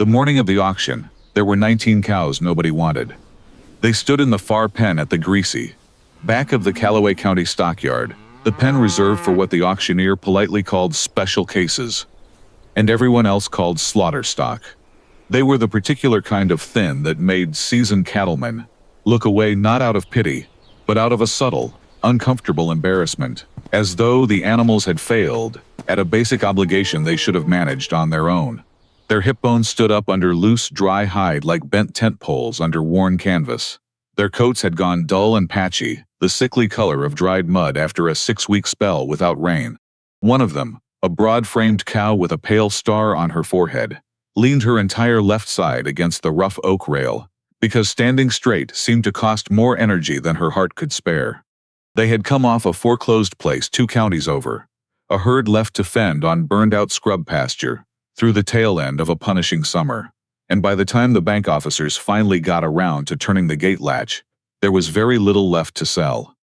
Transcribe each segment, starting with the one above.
The morning of the auction, there were 19 cows nobody wanted. They stood in the far pen at the greasy back of the Calloway County stockyard, the pen reserved for what the auctioneer politely called special cases, and everyone else called slaughter stock. They were the particular kind of thin that made seasoned cattlemen look away not out of pity, but out of a subtle, uncomfortable embarrassment, as though the animals had failed at a basic obligation they should have managed on their own. Their hip bones stood up under loose, dry hide like bent tent poles under worn canvas. Their coats had gone dull and patchy, the sickly color of dried mud after a 6-week spell without rain. One of them, a broad-framed cow with a pale star on her forehead, leaned her entire left side against the rough oak rail, because standing straight seemed to cost more energy than her heart could spare. They had come off a foreclosed place 2 counties over, a herd left to fend on burned-out scrub pasture, through the tail end of a punishing summer, and by the time the bank officers finally got around to turning the gate latch, there was very little left to sell.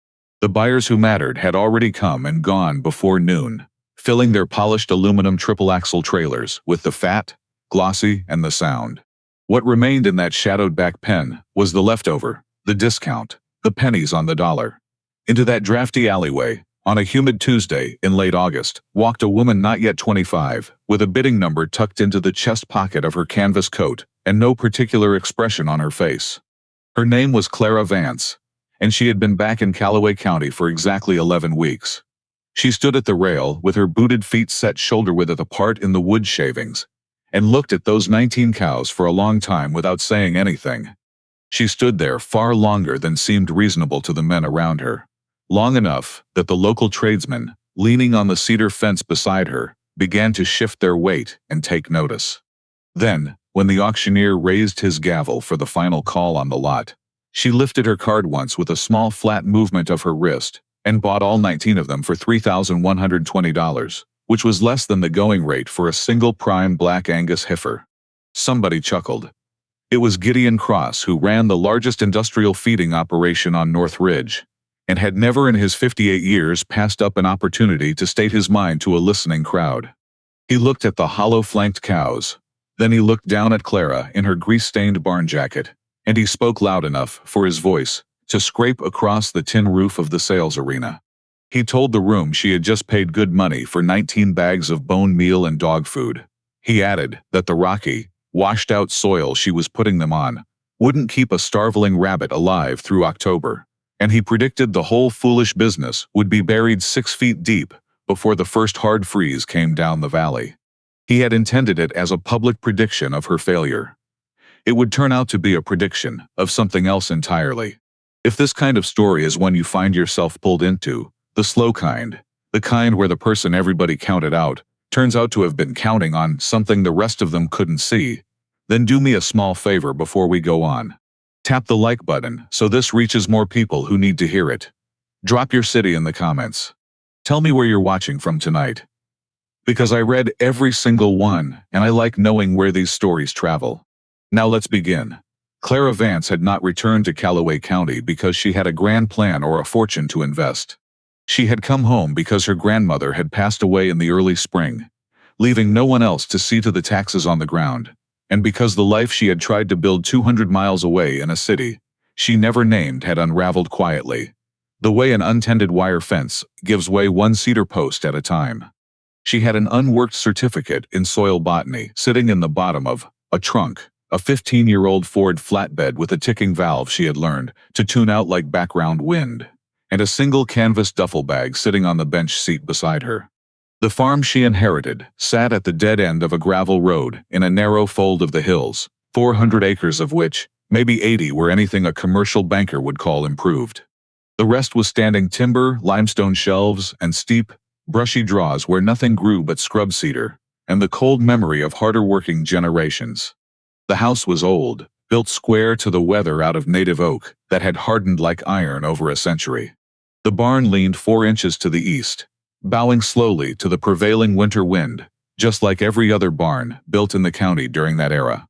The buyers who mattered had already come and gone before noon, filling their polished aluminum triple-axle trailers with the fat, glossy, and the sound. What remained in that shadowed back pen was the leftover, the discount, the pennies on the dollar. Into that drafty alleyway, on a humid Tuesday in late August, walked a woman not yet 25, with a bidding number tucked into the chest pocket of her canvas coat and no particular expression on her face. Her name was Clara Vance, and she had been back in Calloway County for exactly 11 weeks. She stood at the rail with her booted feet set shoulder-width apart in the wood shavings, and looked at those 19 cows for a long time without saying anything. She stood there far longer than seemed reasonable to the men around her. Long enough that the local tradesmen, leaning on the cedar fence beside her, began to shift their weight and take notice. Then, when the auctioneer raised his gavel for the final call on the lot, she lifted her card once with a small flat movement of her wrist and bought all 19 of them for $3,120, which was less than the going rate for a single prime Black Angus heifer. Somebody chuckled. It was Gideon Cross, who ran the largest industrial feeding operation on North Ridge, and had never in his 58 years passed up an opportunity to state his mind to a listening crowd. He looked at the hollow-flanked cows. Then he looked down at Clara in her grease-stained barn jacket, and he spoke loud enough for his voice to scrape across the tin roof of the sales arena. He told the room she had just paid good money for 19 bags of bone meal and dog food. He added that the rocky, washed-out soil she was putting them on wouldn't keep a starveling rabbit alive through October, and he predicted the whole foolish business would be buried 6 feet deep before the first hard freeze came down the valley. He had intended it as a public prediction of her failure. It would turn out to be a prediction of something else entirely. If this kind of story is one you find yourself pulled into, the slow kind, the kind where the person everybody counted out turns out to have been counting on something the rest of them couldn't see, then do me a small favor before we go on. Tap the like button so this reaches more people who need to hear it. Drop your city in the comments. Tell me where you're watching from tonight. Because I read every single one, and I like knowing where these stories travel. Now let's begin. Clara Vance had not returned to Calloway County because she had a grand plan or a fortune to invest. She had come home because her grandmother had passed away in the early spring, leaving no one else to see to the taxes on the ground, and because the life she had tried to build 200 miles away in a city she never named had unraveled quietly, the way an untended wire fence gives way 1 cedar post at a time. She had an unworked certificate in soil botany sitting in the bottom of a trunk, a 15-year-old Ford flatbed with a ticking valve she had learned to tune out like background wind, and a single canvas duffel bag sitting on the bench seat beside her. The farm she inherited sat at the dead end of a gravel road in a narrow fold of the hills, 400 acres of which, maybe 80 were anything a commercial banker would call improved. The rest was standing timber, limestone shelves, and steep, brushy draws where nothing grew but scrub cedar, and the cold memory of harder-working generations. The house was old, built square to the weather out of native oak that had hardened like iron over a century. The barn leaned 4 inches to the east, bowing slowly to the prevailing winter wind, just like every other barn built in the county during that era.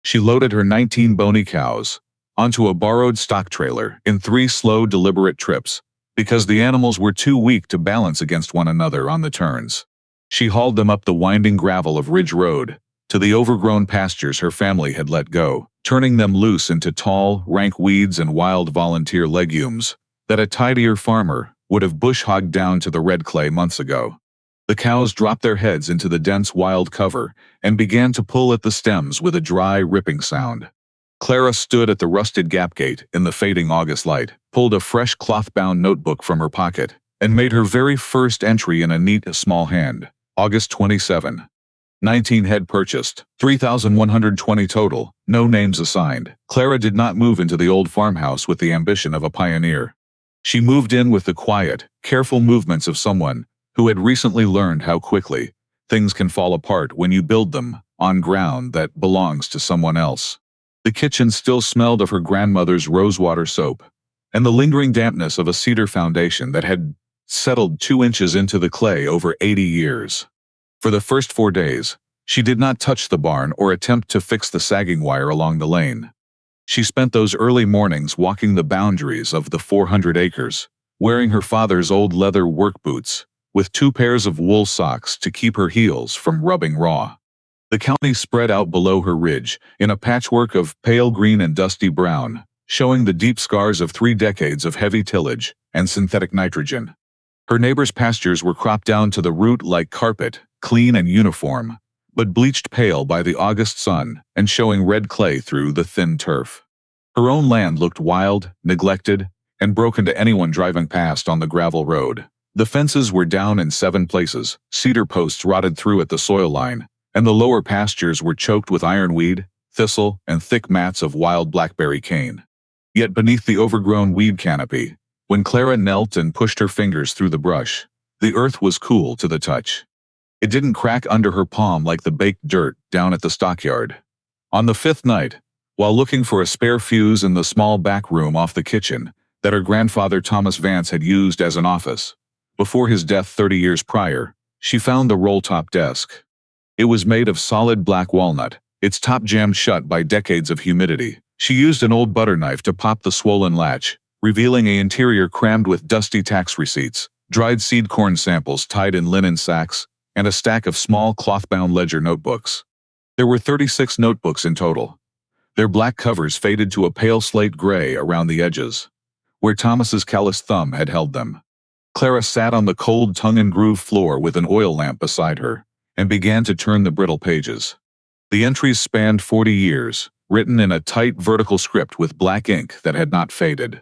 She loaded her 19 bony cows onto a borrowed stock trailer in 3 slow, deliberate trips, because the animals were too weak to balance against one another on the turns. She hauled them up the winding gravel of Ridge Road, to the overgrown pastures her family had let go, turning them loose into tall, rank weeds and wild volunteer legumes that a tidier farmer would have bush-hogged down to the red clay months ago. The cows dropped their heads into the dense wild cover and began to pull at the stems with a dry, ripping sound. Clara stood at the rusted gap gate in the fading August light, pulled a fresh cloth-bound notebook from her pocket, and made her very first entry in a neat, small hand. August 27. 19 head purchased, 3,120 total, no names assigned. Clara did not move into the old farmhouse with the ambition of a pioneer. She moved in with the quiet, careful movements of someone who had recently learned how quickly things can fall apart when you build them on ground that belongs to someone else. The kitchen still smelled of her grandmother's rosewater soap, and the lingering dampness of a cedar foundation that had settled 2 inches into the clay over 80 years. For the first 4 days, she did not touch the barn or attempt to fix the sagging wire along the lane. She spent those early mornings walking the boundaries of the 400 acres, wearing her father's old leather work boots, with 2 pairs of wool socks to keep her heels from rubbing raw. The county spread out below her ridge in a patchwork of pale green and dusty brown, showing the deep scars of 3 decades of heavy tillage and synthetic nitrogen. Her neighbors' pastures were cropped down to the root like carpet, clean and uniform, but bleached pale by the August sun and showing red clay through the thin turf. Her own land looked wild, neglected, and broken to anyone driving past on the gravel road. The fences were down in 7 places, cedar posts rotted through at the soil line, and the lower pastures were choked with ironweed, thistle, and thick mats of wild blackberry cane. Yet beneath the overgrown weed canopy, when Clara knelt and pushed her fingers through the brush, the earth was cool to the touch. It didn't crack under her palm like the baked dirt down at the stockyard. On the 5th night, while looking for a spare fuse in the small back room off the kitchen that her grandfather Thomas Vance had used as an office, before his death 30 years prior, she found the roll-top desk. It was made of solid black walnut, its top jammed shut by decades of humidity. She used an old butter knife to pop the swollen latch, revealing an interior crammed with dusty tax receipts, dried seed corn samples tied in linen sacks, and a stack of small cloth-bound ledger notebooks. There were 36 notebooks in total. Their black covers faded to a pale slate gray around the edges, where Thomas's calloused thumb had held them. Clara sat on the cold tongue-and-groove floor with an oil lamp beside her, and began to turn the brittle pages. The entries spanned 40 years, written in a tight vertical script with black ink that had not faded.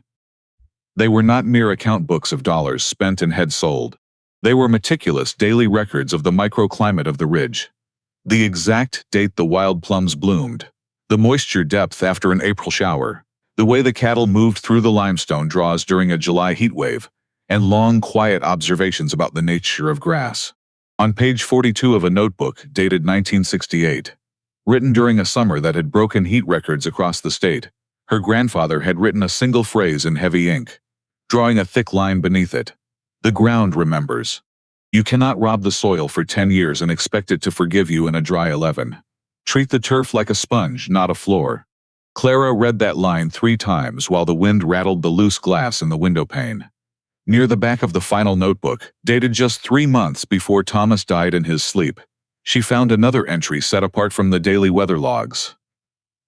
They were not mere account books of dollars spent and heads sold. They were meticulous daily records of the microclimate of the ridge. The exact date the wild plums bloomed, the moisture depth after an April shower, the way the cattle moved through the limestone draws during a July heatwave, and long, quiet observations about the nature of grass. On page 42 of a notebook dated 1968, written during a summer that had broken heat records across the state, her grandfather had written a single phrase in heavy ink, drawing a thick line beneath it. The ground remembers. You cannot rob the soil for 10 years and expect it to forgive you in a dry 11. Treat the turf like a sponge, not a floor. Clara read that line 3 times while the wind rattled the loose glass in the window pane. Near the back of the final notebook, dated just 3 months before Thomas died in his sleep, she found another entry set apart from the daily weather logs.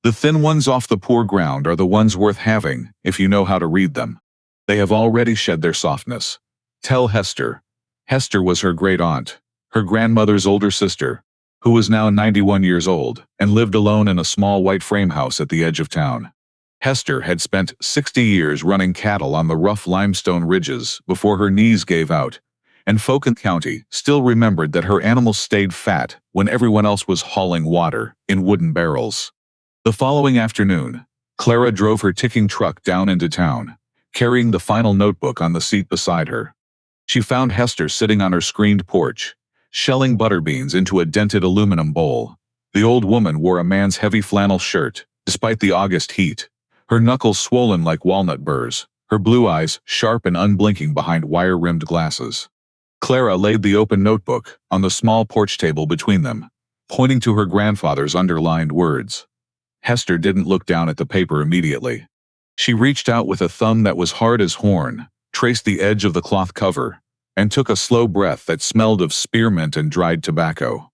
The thin ones off the poor ground are the ones worth having, if you know how to read them. They have already shed their softness. Tell Hester. Hester was her great-aunt, her grandmother's older sister, who was now 91 years old, and lived alone in a small white frame house at the edge of town. Hester had spent 60 years running cattle on the rough limestone ridges before her knees gave out, and folk in County still remembered that her animals stayed fat when everyone else was hauling water in wooden barrels. The following afternoon, Clara drove her ticking truck down into town, carrying the final notebook on the seat beside her. She found Hester sitting on her screened porch, shelling butter beans into a dented aluminum bowl. The old woman wore a man's heavy flannel shirt, despite the August heat, her knuckles swollen like walnut burrs, her blue eyes sharp and unblinking behind wire-rimmed glasses. Clara laid the open notebook on the small porch table between them, pointing to her grandfather's underlined words. Hester didn't look down at the paper immediately. She reached out with a thumb that was hard as horn, traced the edge of the cloth cover, and took a slow breath that smelled of spearmint and dried tobacco.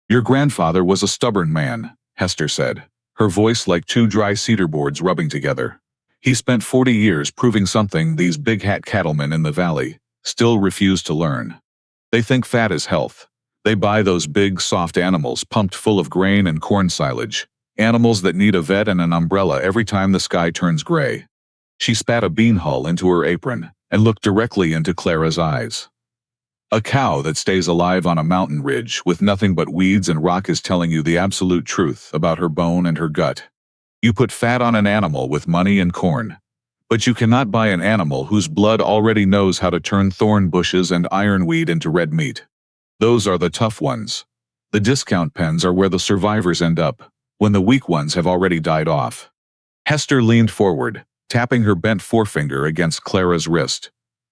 Your grandfather was a stubborn man, Hester said, her voice like two dry cedar boards rubbing together. He spent 40 years proving something these big hat cattlemen in the valley still refuse to learn. They think fat is health. They buy those big, soft animals pumped full of grain and corn silage, animals that need a vet and an umbrella every time the sky turns gray. She spat a bean hull into her apron and looked directly into Clara's eyes. A cow that stays alive on a mountain ridge with nothing but weeds and rock is telling you the absolute truth about her bone and her gut. You put fat on an animal with money and corn, but you cannot buy an animal whose blood already knows how to turn thorn bushes and ironweed into red meat. Those are the tough ones. The discount pens are where the survivors end up, when the weak ones have already died off. Hester leaned forward, tapping her bent forefinger against Clara's wrist.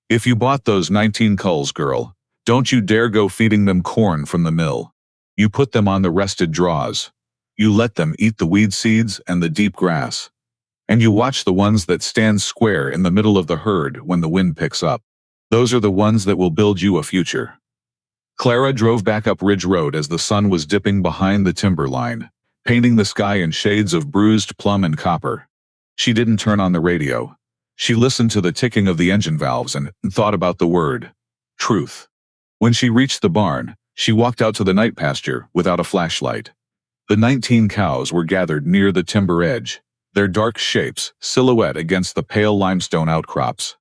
If you bought those 19 culls, girl, don't you dare go feeding them corn from the mill. You put them on the rested draws. You let them eat the weed seeds and the deep grass. And you watch the ones that stand square in the middle of the herd when the wind picks up. Those are the ones that will build you a future. Clara drove back up Ridge Road as the sun was dipping behind the timber line, painting the sky in shades of bruised plum and copper. She didn't turn on the radio. She listened to the ticking of the engine valves and thought about the word, truth. When she reached the barn, she walked out to the night pasture without a flashlight. The 19 cows were gathered near the timber edge, their dark shapes silhouette against the pale limestone outcrops.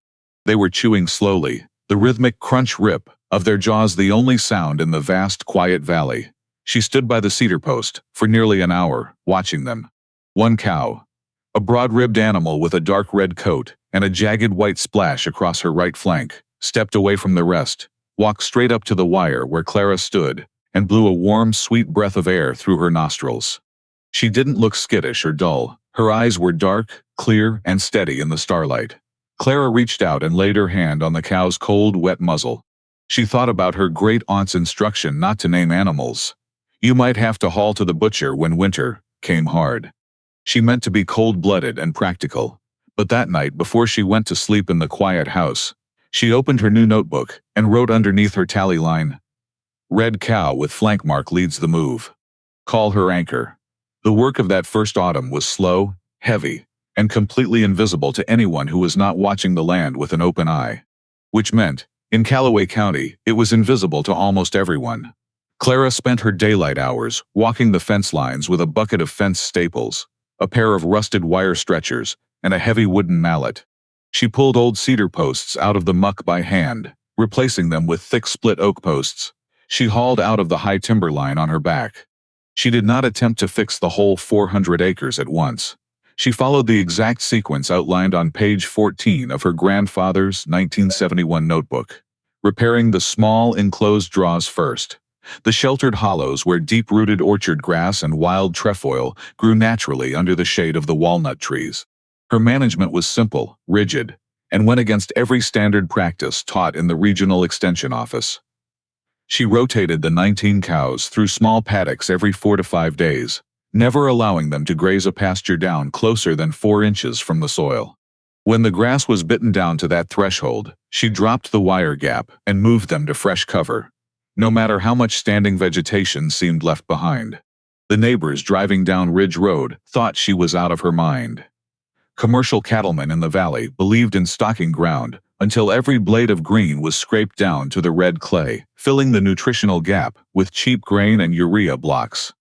They were chewing slowly, the rhythmic crunch-rip of their jaws the only sound in the vast, quiet valley. She stood by the cedar post for nearly an hour, watching them. One cow, a broad-ribbed animal with a dark red coat and a jagged white splash across her right flank, stepped away from the rest, walked straight up to the wire where Clara stood, and blew a warm, sweet breath of air through her nostrils. She didn't look skittish or dull. Her eyes were dark, clear, and steady in the starlight. Clara reached out and laid her hand on the cow's cold, wet muzzle. She thought about her great-aunt's instruction not to name animals. You might have to haul to the butcher when winter came hard. She meant to be cold-blooded and practical. But that night, before she went to sleep in the quiet house, she opened her new notebook and wrote underneath her tally line, "Red cow with flank mark leads the move. Call her anchor." The work of that first autumn was slow, heavy, and completely invisible to anyone who was not watching the land with an open eye. Which meant, in Calloway County, it was invisible to almost everyone. Clara spent her daylight hours walking the fence lines with a bucket of fence staples, a pair of rusted wire stretchers, and a heavy wooden mallet. She pulled old cedar posts out of the muck by hand, replacing them with thick split oak posts. She hauled out of the high timber line on her back. She did not attempt to fix the whole 400 acres at once. She followed the exact sequence outlined on page 14 of her grandfather's 1971 notebook, repairing the small enclosed draws first, the sheltered hollows where deep-rooted orchard grass and wild trefoil grew naturally under the shade of the walnut trees. Her management was simple, rigid, and went against every standard practice taught in the regional extension office. She rotated the 19 cows through small paddocks every 4 to 5 days, never allowing them to graze a pasture down closer than 4 inches from the soil. When the grass was bitten down to that threshold, she dropped the wire gap and moved them to fresh cover, no matter how much standing vegetation seemed left behind. The neighbors driving down Ridge Road thought she was out of her mind. Commercial cattlemen in the valley believed in stocking ground until every blade of green was scraped down to the red clay, filling the nutritional gap with cheap grain and urea blocks.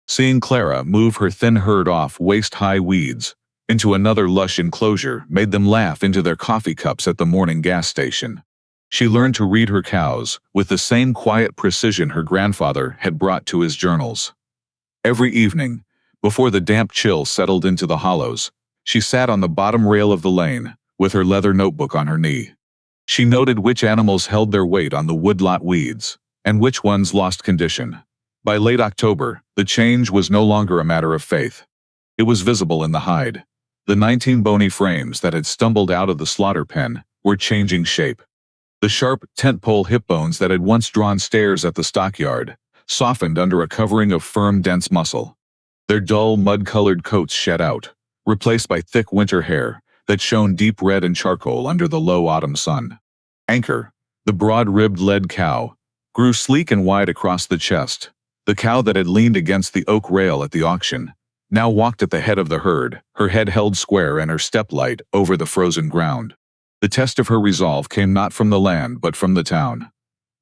Seeing Clara move her thin herd off waist-high weeds into another lush enclosure made them laugh into their coffee cups at the morning gas station. She learned to read her cows with the same quiet precision her grandfather had brought to his journals. Every evening, before the damp chill settled into the hollows, she sat on the bottom rail of the lane with her leather notebook on her knee. She noted which animals held their weight on the woodlot weeds, and which ones lost condition. By late October, the change was no longer a matter of faith. It was visible in the hide. The 19 bony frames that had stumbled out of the slaughter pen were changing shape. The sharp tent-pole hip bones that had once drawn stares at the stockyard softened under a covering of firm, dense muscle. Their dull, mud-colored coats shed out, replaced by thick winter hair that shone deep red and charcoal under the low autumn sun. Anchor, the broad-ribbed lead cow, grew sleek and wide across the chest, The cow that had leaned against the oak rail at the auction now walked at the head of the herd, her head held square and her step light over the frozen ground. The test of her resolve came not from the land but from the town.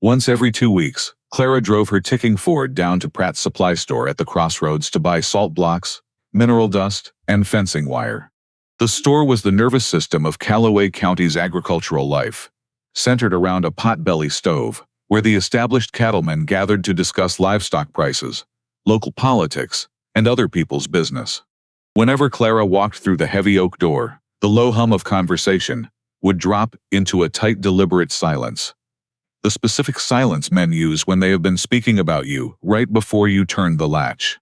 Once every 2 weeks, Clara drove her ticking Ford down to Pratt's supply store at the crossroads to buy salt blocks, mineral dust, and fencing wire. The store was the nervous system of Calloway County's agricultural life, centered around a pot-belly stove, where the established cattlemen gathered to discuss livestock prices, local politics, and other people's business. Whenever Clara walked through the heavy oak door, the low hum of conversation would drop into a tight, deliberate silence. The specific silence men use when they have been speaking about you right before you turned the latch.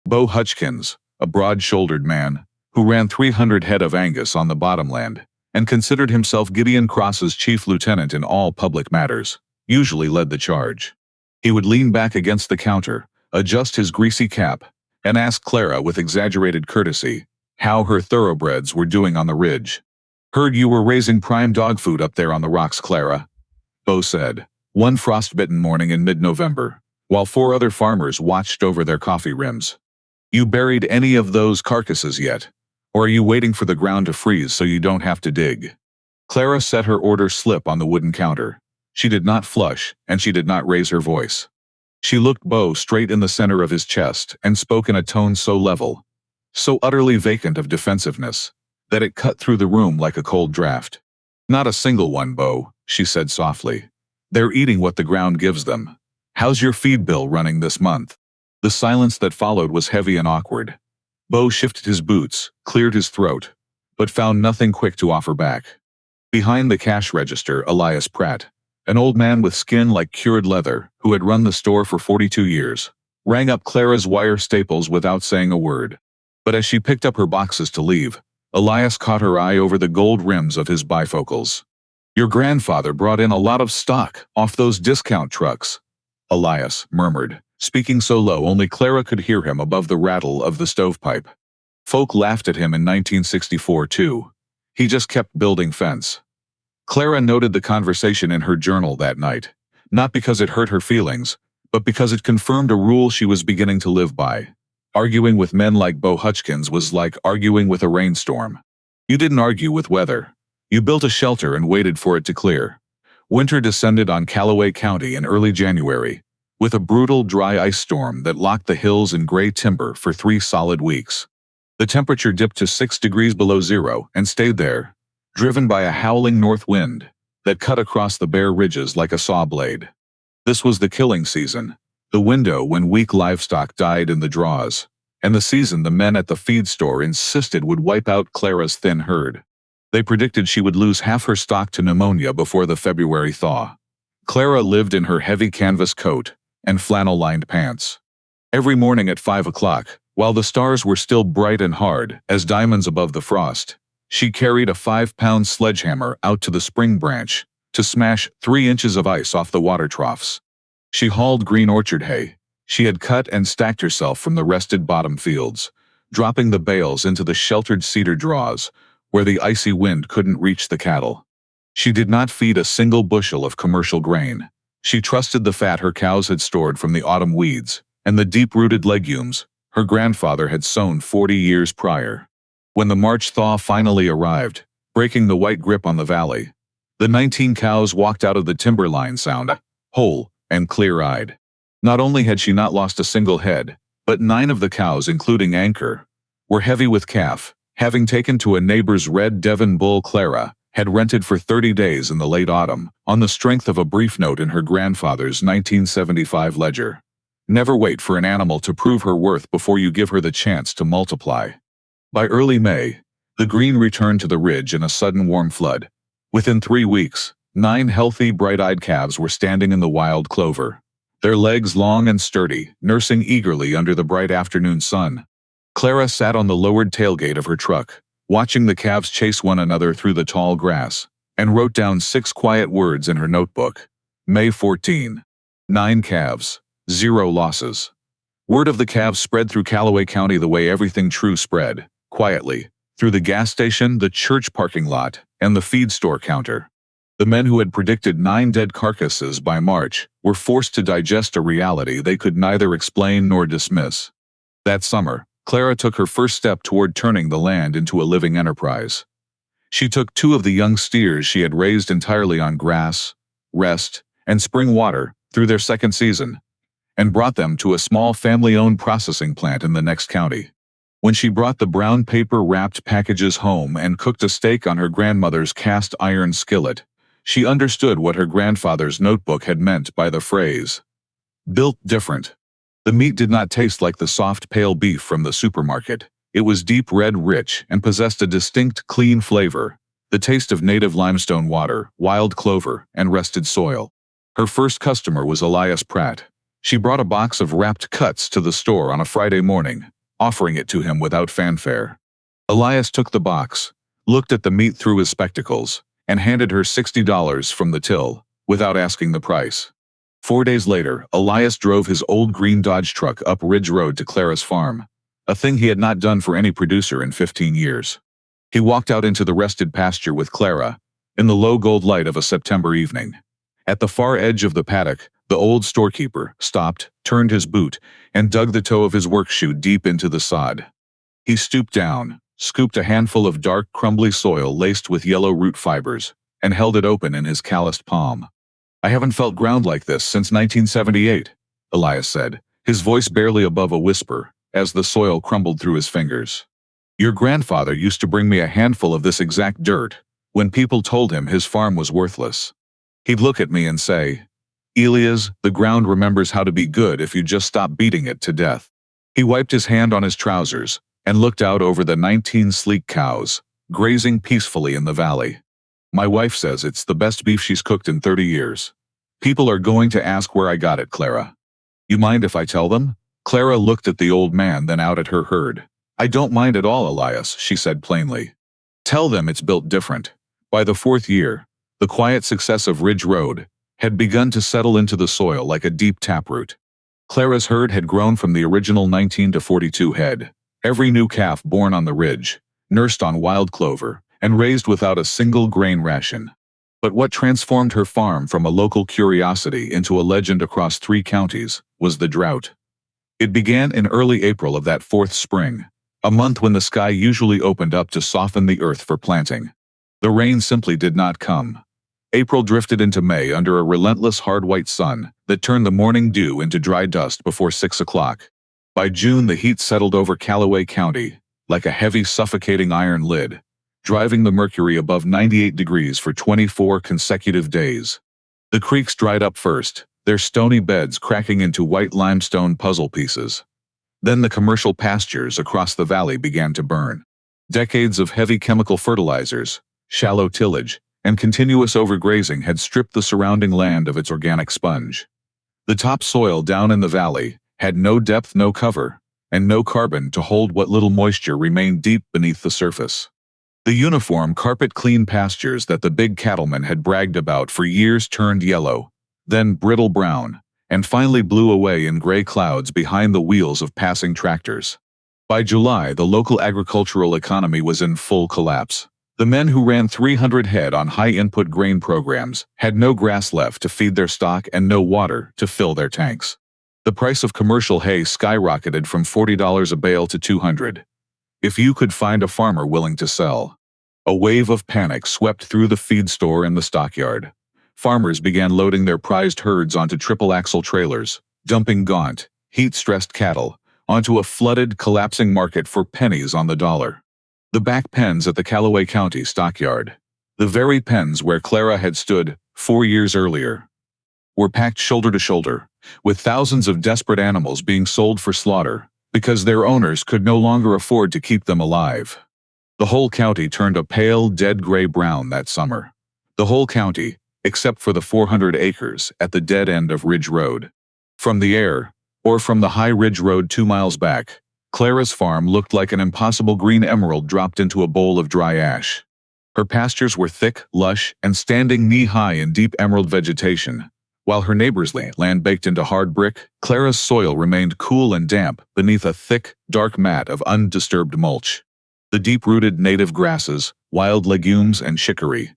Bo Hutchkins, a broad-shouldered man, who ran 300 head of Angus on the bottomland, and considered himself Gideon Cross's chief lieutenant in all public matters, usually led the charge. He would lean back against the counter, adjust his greasy cap, and ask Clara with exaggerated courtesy how her thoroughbreds were doing on the ridge. "Heard you were raising prime dog food up there on the rocks, Clara," Bo said, one frostbitten morning in mid-November, while 4 other farmers watched over their coffee rims. "You buried any of those carcasses yet? Or are you waiting for the ground to freeze so you don't have to dig?" Clara set her order slip on the wooden counter. She did not flush, and she did not raise her voice. She looked Bo straight in the center of his chest and spoke in a tone so level, so utterly vacant of defensiveness, that it cut through the room like a cold draft. "Not a single one, Bo," she said softly. "They're eating what the ground gives them. How's your feed bill running this month?" The silence that followed was heavy and awkward. Bo shifted his boots, cleared his throat, but found nothing quick to offer back. Behind the cash register, Elias Pratt, an old man with skin like cured leather, who had run the store for 42 years, rang up Clara's wire staples without saying a word. But as she picked up her boxes to leave, Elias caught her eye over the gold rims of his bifocals. "Your grandfather brought in a lot of stock off those discount trucks," Elias murmured, speaking so low only Clara could hear him above the rattle of the stovepipe. "Folk laughed at him in 1964 too. He just kept building fence." Clara noted the conversation in her journal that night, not because it hurt her feelings, but because it confirmed a rule she was beginning to live by. Arguing with men like Bo Hutchkins was like arguing with a rainstorm. You didn't argue with weather. You built a shelter and waited for it to clear. Winter descended on Calloway County in early January, with a brutal dry ice storm that locked the hills in gray timber for 3 solid weeks. The temperature dipped to 6 degrees below zero and stayed there, driven by a howling north wind that cut across the bare ridges like a saw blade. This was the killing season, the window when weak livestock died in the draws, and the season the men at the feed store insisted would wipe out Clara's thin herd. They predicted she would lose half her stock to pneumonia before the February thaw. Clara lived in her heavy canvas coat and flannel-lined pants. Every morning at 5 o'clock, while the stars were still bright and hard as diamonds above the frost, she carried a 5-pound sledgehammer out to the spring branch to smash 3 inches of ice off the water troughs. She hauled green orchard hay she had cut and stacked herself from the rested bottom fields, dropping the bales into the sheltered cedar draws where the icy wind couldn't reach the cattle. She did not feed a single bushel of commercial grain. She trusted the fat her cows had stored from the autumn weeds and the deep-rooted legumes her grandfather had sown 40 years prior. When the March thaw finally arrived, breaking the white grip on the valley, the 19 cows walked out of the timberline sound, whole and clear-eyed. Not only had she not lost a single head, but 9 of the cows, including Anchor, were heavy with calf, having taken to a neighbor's red Devon bull Clara had rented for 30 days in the late autumn, on the strength of a brief note in her grandfather's 1975 ledger. Never wait for an animal to prove her worth before you give her the chance to multiply. By early May, the green returned to the ridge in a sudden warm flood. Within 3 weeks, 9 healthy, bright-eyed calves were standing in the wild clover, their legs long and sturdy, nursing eagerly under the bright afternoon sun. Clara sat on the lowered tailgate of her truck, watching the calves chase one another through the tall grass, and wrote down 6 quiet words in her notebook. May 14. 9 calves, 0 losses. Word of the calves spread through Calloway County the way everything true spread, quietly, through the gas station, the church parking lot, and the feed store counter. The men who had predicted 9 dead carcasses by March were forced to digest a reality they could neither explain nor dismiss. That summer, Clara took her first step toward turning the land into a living enterprise. She took 2 of the young steers she had raised entirely on grass, rest, and spring water through their second season, and brought them to a small family-owned processing plant in the next county. When she brought the brown paper-wrapped packages home and cooked a steak on her grandmother's cast-iron skillet, she understood what her grandfather's notebook had meant by the phrase, "built different." The meat did not taste like the soft pale beef from the supermarket. It was deep red rich and possessed a distinct clean flavor, the taste of native limestone water, wild clover, and rested soil. Her first customer was Elias Pratt. She brought a box of wrapped cuts to the store on a Friday morning, offering it to him without fanfare. Elias took the box, looked at the meat through his spectacles, and handed her $60 from the till, without asking the price. 4 days later, Elias drove his old green Dodge truck up Ridge Road to Clara's farm, a thing he had not done for any producer in 15 years. He walked out into the rested pasture with Clara, in the low gold light of a September evening. At the far edge of the paddock, the old storekeeper stopped, turned his boot, and dug the toe of his work shoe deep into the sod. He stooped down, scooped a handful of dark, crumbly soil laced with yellow root fibers, and held it open in his calloused palm. "I haven't felt ground like this since 1978, Elias said, his voice barely above a whisper, as the soil crumbled through his fingers. "Your grandfather used to bring me a handful of this exact dirt, when people told him his farm was worthless. He'd look at me and say, 'Elias, the ground remembers how to be good if you just stop beating it to death.'" He wiped his hand on his trousers, and looked out over the 19 sleek cows, grazing peacefully in the valley. "My wife says it's the best beef she's cooked in 30 years. People are going to ask where I got it, Clara." "You mind if I tell them?" Clara looked at the old man, then out at her herd. "I don't mind at all, Elias," she said plainly. "Tell them it's built different." By the 4th year, the quiet success of Ridge Road had begun to settle into the soil like a deep taproot. Clara's herd had grown from the original 19 to 42 head. Every new calf born on the ridge, nursed on wild clover, and raised without a single grain ration. But what transformed her farm from a local curiosity into a legend across 3 counties was the drought. It began in early April of that 4th spring, a month when the sky usually opened up to soften the earth for planting. The rain simply did not come. April drifted into May under a relentless hard white sun that turned the morning dew into dry dust before 6 o'clock. By June, the heat settled over Calloway County, like a heavy, suffocating iron lid, driving the mercury above 98 degrees for 24 consecutive days. The creeks dried up first, their stony beds cracking into white limestone puzzle pieces. Then the commercial pastures across the valley began to burn. Decades of heavy chemical fertilizers, shallow tillage, and continuous overgrazing had stripped the surrounding land of its organic sponge. The topsoil down in the valley had no depth, no cover, and no carbon to hold what little moisture remained deep beneath the surface. The uniform, carpet-clean pastures that the big cattlemen had bragged about for years turned yellow, then brittle brown, and finally blew away in gray clouds behind the wheels of passing tractors. By July, the local agricultural economy was in full collapse. The men who ran 300 head on high-input grain programs had no grass left to feed their stock and no water to fill their tanks. The price of commercial hay skyrocketed from $40 a bale to $200. If you could find a farmer willing to sell. A wave of panic swept through the feed store and the stockyard. Farmers began loading their prized herds onto triple-axle trailers, dumping gaunt, heat-stressed cattle onto a flooded, collapsing market for pennies on the dollar. The back pens at the Calloway County stockyard, the very pens where Clara had stood 4 years earlier, were packed shoulder to shoulder, with thousands of desperate animals being sold for slaughter because their owners could no longer afford to keep them alive. The whole county turned a pale, dead gray-brown that summer. The whole county, except for the 400 acres at the dead end of Ridge Road. From the air, or from the high Ridge Road 2 miles back, Clara's farm looked like an impossible green emerald dropped into a bowl of dry ash. Her pastures were thick, lush, and standing knee-high in deep emerald vegetation, while her neighbor's land baked into hard brick. Clara's soil remained cool and damp beneath a thick, dark mat of undisturbed mulch. The deep-rooted native grasses, wild legumes, and chicory,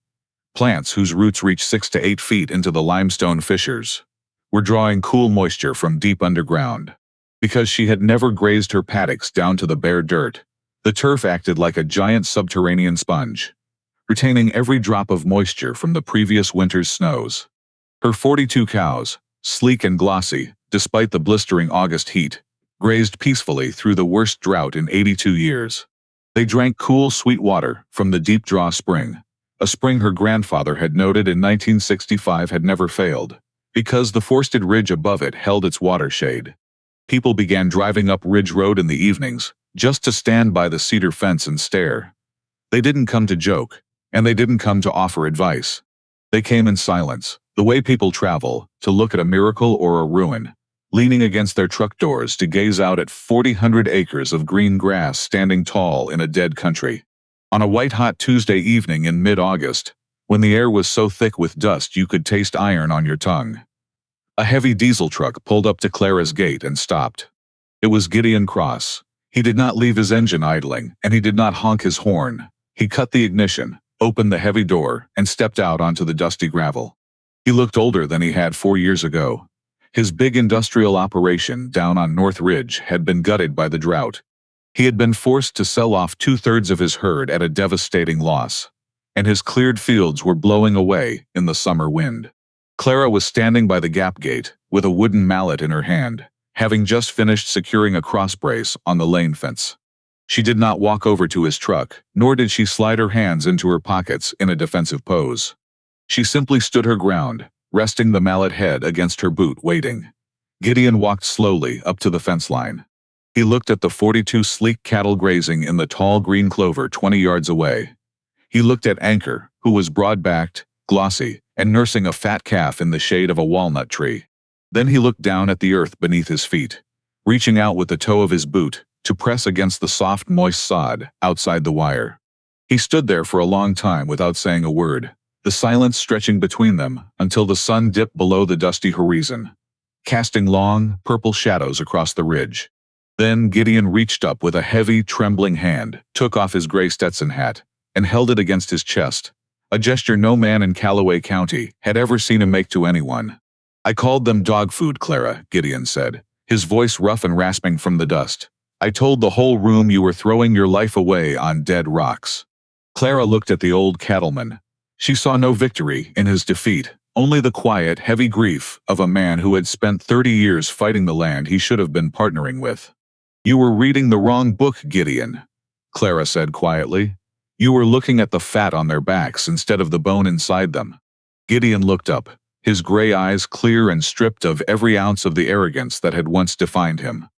Plants whose roots reached 6 to 8 feet into the limestone fissures were drawing cool moisture from deep underground. Because she had never grazed her paddocks down to the bare dirt, the turf acted like a giant subterranean sponge, retaining every drop of moisture from the previous winter's snows. Her 42 cows, sleek and glossy, despite the blistering August heat, grazed peacefully through the worst drought in 82 years. They drank cool, sweet water from the deep draw spring, a spring her grandfather had noted in 1965 had never failed, because the forested ridge above it held its watershade. People began driving up Ridge Road in the evenings, just to stand by the cedar fence and stare. They didn't come to joke, and they didn't come to offer advice. They came in silence, the way people travel, to look at a miracle or a ruin, leaning against their truck doors to gaze out at 400 acres of green grass standing tall in a dead country. On a white-hot Tuesday evening in mid-August, when the air was so thick with dust you could taste iron on your tongue, a heavy diesel truck pulled up to Clara's gate and stopped. It was Gideon Cross. He did not leave his engine idling, and he did not honk his horn. He cut the ignition, opened the heavy door, and stepped out onto the dusty gravel. He looked older than he had 4 years ago. His big industrial operation down on North Ridge had been gutted by the drought. He had been forced to sell off 2/3 of his herd at a devastating loss, and his cleared fields were blowing away in the summer wind. Clara was standing by the gap gate, with a wooden mallet in her hand, having just finished securing a cross brace on the lane fence. She did not walk over to his truck, nor did she slide her hands into her pockets in a defensive pose. She simply stood her ground, resting the mallet head against her boot, waiting. Gideon walked slowly up to the fence line. He looked at the 42 sleek cattle grazing in the tall green clover 20 yards away. He looked at Anchor, who was broad-backed, glossy, and nursing a fat calf in the shade of a walnut tree. Then he looked down at the earth beneath his feet, reaching out with the toe of his boot to press against the soft, moist sod outside the wire. He stood there for a long time without saying a word, the silence stretching between them until the sun dipped below the dusty horizon, casting long, purple shadows across the ridge. Then Gideon reached up with a heavy, trembling hand, took off his gray Stetson hat, and held it against his chest, a gesture no man in Calloway County had ever seen him make to anyone. "I called them dog food, Clara," Gideon said, his voice rough and rasping from the dust. "I told the whole room you were throwing your life away on dead rocks." Clara looked at the old cattleman. She saw no victory in his defeat, only the quiet, heavy grief of a man who had spent 30 years fighting the land he should have been partnering with. "You were reading the wrong book, Gideon," Clara said quietly. "You were looking at the fat on their backs instead of the bone inside them." Gideon looked up, his gray eyes clear and stripped of every ounce of the arrogance that had once defined him.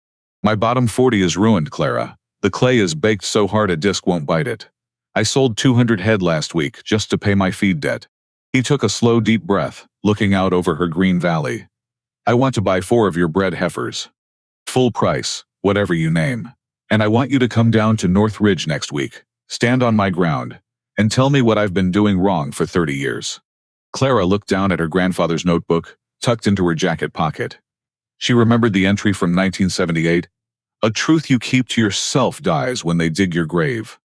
"My bottom 40 is ruined, Clara. The clay is baked so hard a disc won't bite it. I sold 200 head last week just to pay my feed debt." He took a slow, deep breath, looking out over her green valley. "I want to buy 4 of your bred heifers. Full price, whatever you name. And I want you to come down to North Ridge next week, stand on my ground, and tell me what I've been doing wrong for 30 years. Clara looked down at her grandfather's notebook, tucked into her jacket pocket. She remembered the entry from 1978. "A truth you keep to yourself dies when they dig your grave.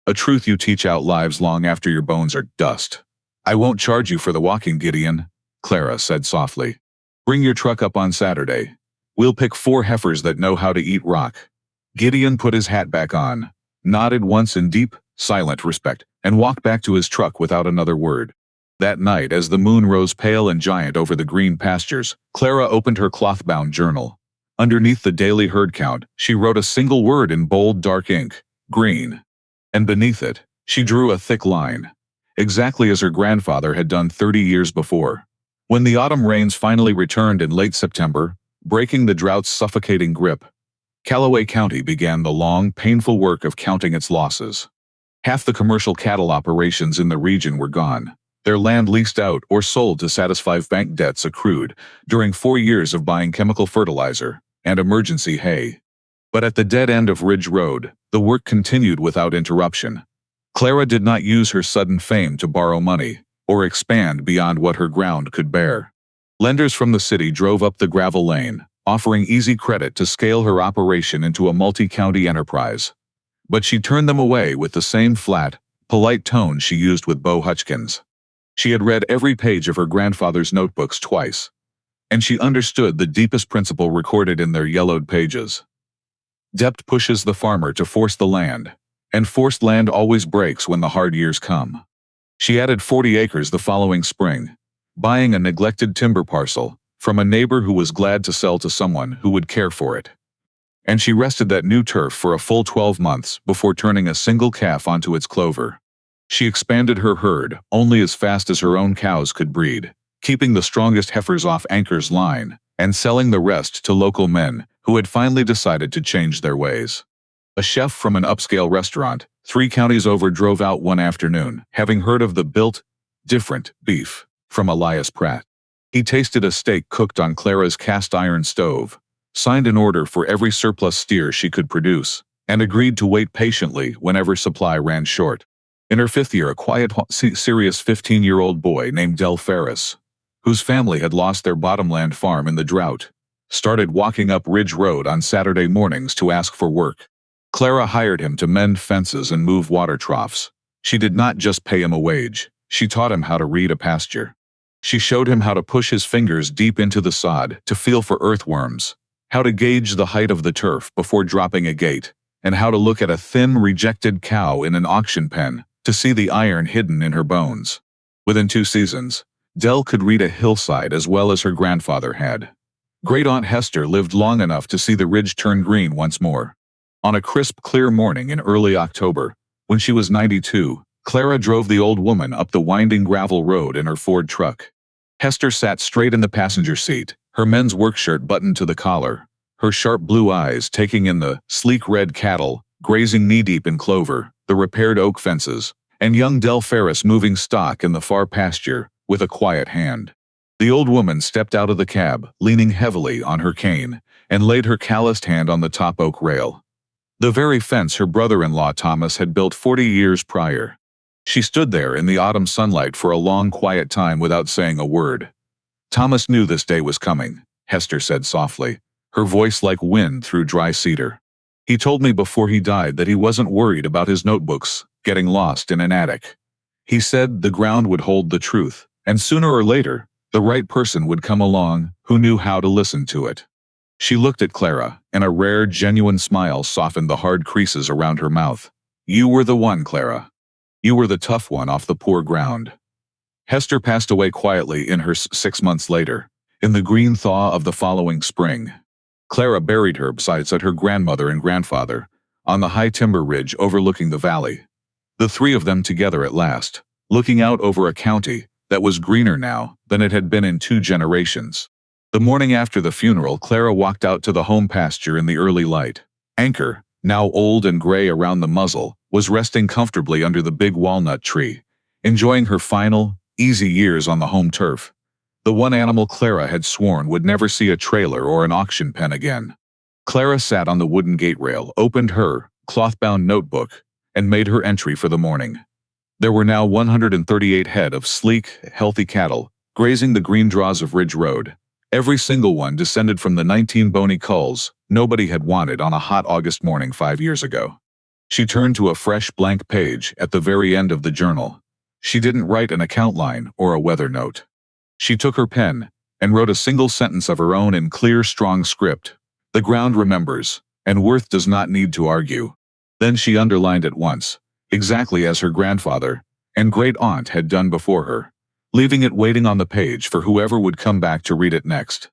A truth you teach out lives long after your bones are dust." "I won't charge you for the walking, Gideon," Clara said softly. "Bring your truck up on Saturday. We'll pick 4 heifers that know how to eat rock." Gideon put his hat back on, nodded once in deep, silent respect, and walked back to his truck without another word. That night, as the moon rose pale and giant over the green pastures, Clara opened her cloth-bound journal. Underneath the daily herd count, she wrote a single word in bold, dark ink: green. And beneath it, she drew a thick line, exactly as her grandfather had done 30 years before. When the autumn rains finally returned in late September, breaking the drought's suffocating grip, Calloway County began the long, painful work of counting its losses. Half the commercial cattle operations in the region were gone, their land leased out or sold to satisfy bank debts accrued during 4 years of buying chemical fertilizer and emergency hay. But at the dead end of Ridge Road, the work continued without interruption. Clara did not use her sudden fame to borrow money or expand beyond what her ground could bear. Lenders from the city drove up the gravel lane, offering easy credit to scale her operation into a multi-county enterprise. But she turned them away with the same flat, polite tone she used with Bo Hutchkins. She had read every page of her grandfather's notebooks twice, and she understood the deepest principle recorded in their yellowed pages. Depth pushes the farmer to force the land, and forced land always breaks when the hard years come. She added 40 acres the following spring, buying a neglected timber parcel from a neighbor who was glad to sell to someone who would care for it. And she rested that new turf for a full 12 months before turning a single calf onto its clover. She expanded her herd only as fast as her own cows could breed, keeping the strongest heifers off Anchor's line, and selling the rest to local men who had finally decided to change their ways. A chef from an upscale restaurant 3 counties over drove out one afternoon, having heard of the built, different beef from Elias Pratt. He tasted a steak cooked on Clara's cast-iron stove, signed an order for every surplus steer she could produce, and agreed to wait patiently whenever supply ran short. In her 5th year, a quiet, serious 15-year-old boy named Del Ferris, whose family had lost their bottomland farm in the drought, started walking up Ridge Road on Saturday mornings to ask for work. Clara hired him to mend fences and move water troughs. She did not just pay him a wage, she taught him how to read a pasture. She showed him how to push his fingers deep into the sod to feel for earthworms, how to gauge the height of the turf before dropping a gate, and how to look at a thin, rejected cow in an auction pen to see the iron hidden in her bones. Within 2 seasons, Del could read a hillside as well as her grandfather had. Great-aunt Hester lived long enough to see the ridge turn green once more. On a crisp, clear morning in early October, when she was 92, Clara drove the old woman up the winding gravel road in her Ford truck. Hester sat straight in the passenger seat, her men's work shirt buttoned to the collar, her sharp blue eyes taking in the sleek red cattle, grazing knee-deep in clover, the repaired oak fences, and young Del Ferris moving stock in the far pasture with a quiet hand. The old woman stepped out of the cab, leaning heavily on her cane, and laid her calloused hand on the top oak rail. The very fence her brother-in-law Thomas had built 40 years prior. She stood there in the autumn sunlight for a long, quiet time without saying a word. Thomas knew this day was coming, Hester said softly, her voice like wind through dry cedar. He told me before he died that he wasn't worried about his notebooks getting lost in an attic. He said the ground would hold the truth, and sooner or later, the right person would come along who knew how to listen to it. She looked at Clara, and a rare, genuine smile softened the hard creases around her mouth. You were the one, Clara. You were the tough one off the poor ground. Hester passed away quietly in her 6 months later, in the green thaw of the following spring. Clara buried her beside her grandmother and grandfather, on the high timber ridge overlooking the valley. The 3 of them together at last, looking out over a county that was greener now than it had been in 2 generations. The morning after the funeral, Clara walked out to the home pasture in the early light. Anchor, now old and gray around the muzzle, was resting comfortably under the big walnut tree, enjoying her final, easy years on the home turf. The one animal Clara had sworn would never see a trailer or an auction pen again. Clara sat on the wooden gate rail, opened her cloth-bound notebook, and made her entry for the morning. There were now 138 head of sleek, healthy cattle, grazing the green draws of Ridge Road. Every single one descended from the 19 Bony culls nobody had wanted on a hot August morning 5 years ago. She turned to a fresh blank page at the very end of the journal. She didn't write an account line or a weather note. She took her pen and wrote a single sentence of her own in clear, strong script. The ground remembers, and Worth does not need to argue. Then she underlined it once, exactly as her grandfather and great-aunt had done before her, leaving it waiting on the page for whoever would come back to read it next.